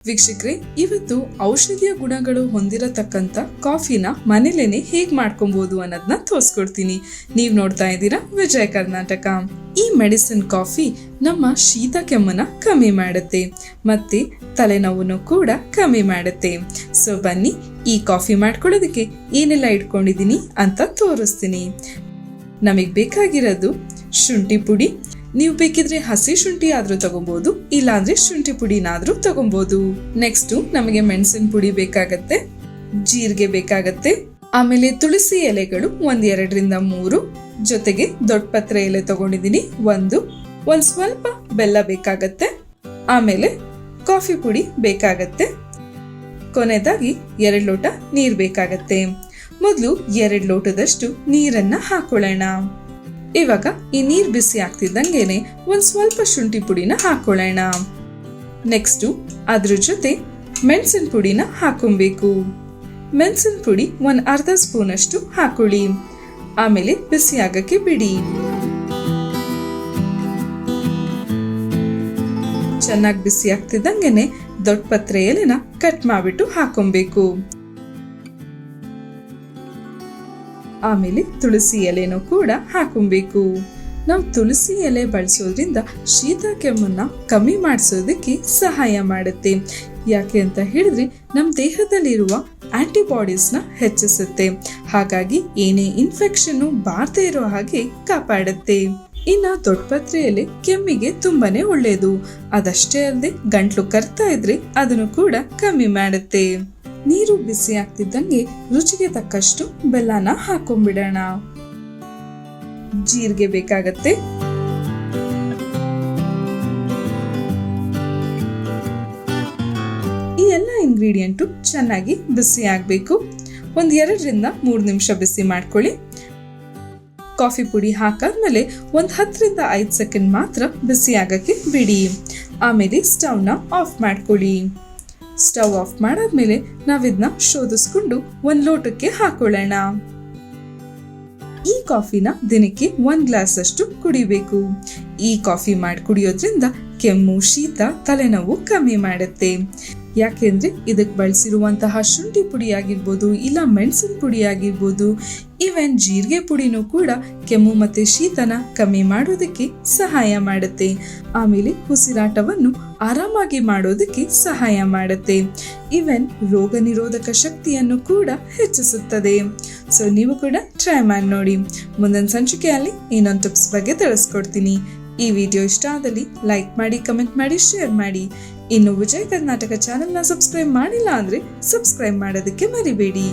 ವೀಕ್ಷಕರೇ, ಇವತ್ತು ಔಷಧೀಯ ಗುಣಗಳು ಹೊಂದಿರತಕ್ಕಂತ ಕಾಫಿನ ಮನೇಲೇನೆ ಹೇಗ್ ಮಾಡ್ಕೊಬಹುದು ಅನ್ನೋದನ್ನ ತೋರಿಸ್ಕೊಡ್ತೀನಿ. ನೀವ್ ನೋಡ್ತಾ ಇದ್ದೀರಾ ವಿಜಯ ಕರ್ನಾಟಕ. ಈ ಮೆಡಿಸಿನ್ ಕಾಫಿ ನಮ್ಮ ಶೀತ ಕೆಮ್ಮನ್ನ ಕಮ್ಮಿ ಮಾಡುತ್ತೆ ಮತ್ತೆ ತಲೆನೋವನ್ನು ಕೂಡ ಕಮ್ಮಿ ಮಾಡುತ್ತೆ. ಸೊ ಬನ್ನಿ, ಈ ಕಾಫಿ ಮಾಡ್ಕೊಳ್ಳೋದಕ್ಕೆ ಏನೆಲ್ಲ ಇಟ್ಕೊಂಡಿದೀನಿ ಅಂತ ತೋರಿಸ್ತೀನಿ. ನಮಗ್ ಬೇಕಾಗಿರೋದು ಶುಂಠಿ ಪುಡಿ. ನೀವು ಬೇಕಿದ್ರೆ ಹಸಿ ಶುಂಠಿ ಆದ್ರೂ ತಗೊಬಹುದು, ಇಲ್ಲಾಂದ್ರೆ ಶುಂಠಿ ಪುಡಿನಾದ್ರೂ ತಗೊಬಹುದು. ನೆಕ್ಸ್ಟ್ ನಮಗೆ ಮೆಣಸಿನ ಪುಡಿ ಬೇಕಾಗತ್ತೆ, ಜೀರಿಗೆ ಬೇಕಾಗತ್ತೆ, ಆಮೇಲೆ ತುಳಸಿ ಎಲೆಗಳು 1-2-3, ಜೊತೆಗೆ ದೊಡ್ಡ ಪತ್ರೆ ಎಲೆ ತಗೊಂಡಿದೀನಿ ಒಂದ್ ಸ್ವಲ್ಪ ಬೆಲ್ಲ ಬೇಕಾಗತ್ತೆ, ಆಮೇಲೆ ಕಾಫಿ ಪುಡಿ ಬೇಕಾಗತ್ತೆ, ಕೊನೆಯದಾಗಿ 2 ಲೋಟ ನೀರ್ ಬೇಕಾಗತ್ತೆ. ಮೊದಲು 2 ಲೋಟದಷ್ಟು ನೀರನ್ನ ಹಾಕೊಳ್ಳೋಣ. ಇವಾಗ ಈ ನೀರ್ ಬಿಸಿ ಆಗ್ತಿದ್ದಂಗೆನೆ ಸ್ವಲ್ಪ ಶುಂಠಿ ಪುಡಿನ ಹಾಕೊಳ್ಳೋಣ. ನೆಕ್ಸ್ಟ್ ಅದ್ರ ಜೊತೆ ಮೆಣಸಿನ ಪುಡಿನ ಹಾಕೊಬೇಕು. ಮೆಣಸಿನ ಪುಡಿ 1/2 ಸ್ಪೂನ್ ಅಷ್ಟು ಹಾಕೊಳ್ಳಿ. ಆಮೇಲೆ ಬಿಸಿ ಆಗಕ್ಕೆ ಬಿಡಿ. ಚೆನ್ನಾಗಿ ಬಿಸಿ ಆಗ್ತಿದ್ದಂಗೆನೆ ದೊಡ್ಡ ಪತ್ರೆ ಎಲೆನ ಕಟ್ ಮಾಡ್ಬಿಟ್ಟು ಹಾಕೊಬೇಕು. ಆಮೇಲೆ ತುಳಸಿ ಎಲೆನೂ ಕೂಡ ಹಾಕೊಬೇಕು. ನಾವು ತುಳಸಿ ಎಲೆ ಬಳಸೋದ್ರಿಂದ ಶೀತ ಕೆಮ್ಮನ್ನ ಕಮ್ಮಿ ಮಾಡಿಸೋದಕ್ಕೆ ಸಹಾಯ ಮಾಡುತ್ತೆ. ಯಾಕೆ ಅಂತ ಹೇಳಿದ್ರೆ ನಮ್ಮ ದೇಹದಲ್ಲಿರುವ ಆಂಟಿಬಾಡೀಸ್ನ ಹೆಚ್ಚಿಸುತ್ತೆ. ಹಾಗಾಗಿ ಏನೇ ಇನ್ಫೆಕ್ಷನ್ ಬಾರದೇ ಇರೋ ಹಾಗೆ ಕಾಪಾಡುತ್ತೆ. ಇನ್ನ ದೊಡ್ಡ ಪತ್ರೆ ಎಲೆ ಕೆಮ್ಮಿಗೆ ತುಂಬಾನೇ ಒಳ್ಳೆಯದು. ಅದಷ್ಟೇ ಅಲ್ಲದೆ ಗಂಟ್ಲು ಕರ್ತಾ ಇದ್ರೆ ಅದನ್ನು ಕೂಡ ಕಮ್ಮಿ ಮಾಡುತ್ತೆ. ನೀರು ಬಿಸಿ ಆಗ್ತಿದ್ದಂಗೆ ರುಚಿಗೆ ತಕ್ಕಷ್ಟು ಬೆಲ್ಲನ ಹಾಕೊಂಡ್ಬಿಡೋಣ. ಜೀರಿಗೆ ಬೇಕಾಗತ್ತೆ, ಈ ಎಲ್ಲ ಇಂಗ್ರೀಡಿಯೆಂಟು ಚೆನ್ನಾಗಿ ಬಿಸಿ ಆಗ್ಬೇಕು. 2-3 ನಿಮಿಷ ಬಿಸಿ ಮಾಡ್ಕೊಳ್ಳಿ. ಕಾಫಿ ಪುಡಿ ಹಾಕಾದ್ಮೇಲೆ 10-5 ಸೆಕೆಂಡ್ ಮಾತ್ರ ಬಿಸಿ ಆಗಕ್ಕೆ ಬಿಡಿ. ಆಮೇಲೆ ಸ್ಟವ್ನ ಆಫ್ ಮಾಡ್ಕೊಳ್ಳಿ. ಸ್ಟವ್ ಆಫ್ ಮಾಡಾದ್ಮೇಲೆ ನಾವಿದ್ನ ಶೋಧಿಸ್ಕೊಂಡು 1 ಲೋಟಕ್ಕೆ ಹಾಕೊಳ್ಳೋಣ. ಈ ಕಾಫಿನ ದಿನಕ್ಕೆ 1 ಗ್ಲಾಸ್ ಅಷ್ಟು ಕುಡಿಬೇಕು. ಈ ಕಾಫಿ ಮಾಡಿ ಕುಡಿಯೋದ್ರಿಂದ ಕೆಮ್ಮು, ಶೀತ, ತಲೆನೋವು ಕಮ್ಮಿ ಮಾಡುತ್ತೆ. ಯಾಕೆಂದ್ರೆ ಇದಕ್ಕೆ ಬಳಸಿರುವಂತಹ ಶುಂಠಿ ಪುಡಿ ಆಗಿರ್ಬೋದು, ಇಲ್ಲ ಮೆಣಸಿನ ಪುಡಿ ಆಗಿರ್ಬೋದು, ಈವನ್ ಜೀರಿಗೆ ಪುಡಿನೂ ಕೂಡ ಕೆಮ್ಮು ಮತ್ತೆ ಶೀತನ ಕಮ್ಮಿ ಮಾಡೋದಕ್ಕೆ ಸಹಾಯ ಮಾಡುತ್ತೆ. ಆಮೇಲೆ ಉಸಿರಾಟವನ್ನು ಆರಾಮಾಗಿ ಮಾಡೋದಕ್ಕೆ ಸಹಾಯ ಮಾಡುತ್ತೆ. ಈವನ್ ರೋಗ ನಿರೋಧಕ ಶಕ್ತಿಯನ್ನು ಕೂಡ ಹೆಚ್ಚಿಸುತ್ತದೆ. ಸೊ ನೀವು ಕೂಡ ಟ್ರೈ ಮಾಡಿ ನೋಡಿ. ಮುಂದಿನ ಸಂಚಿಕೆಯಲ್ಲಿ ಇನ್ನೊಂದು ಟಿಪ್ಸ್ ಬಗ್ಗೆ ತಿಳಿಸ್ಕೊಡ್ತೀನಿ. ಈ ವಿಡಿಯೋ ಇಷ್ಟ ಆದಲ್ಲಿ ಲೈಕ್ ಮಾಡಿ, ಕಮೆಂಟ್ ಮಾಡಿ, ಶೇರ್ ಮಾಡಿ. ಇನ್ನು ವಿಜಯ ಕರ್ನಾಟಕ ಚಾನೆಲ್ನ ಸಬ್ಸ್ಕ್ರೈಬ್ ಮಾಡಿಲ್ಲ ಅಂದ್ರೆ ಸಬ್ಸ್ಕ್ರೈಬ್ ಮಾಡೋದಕ್ಕೆ ಮರಿಬೇಡಿ.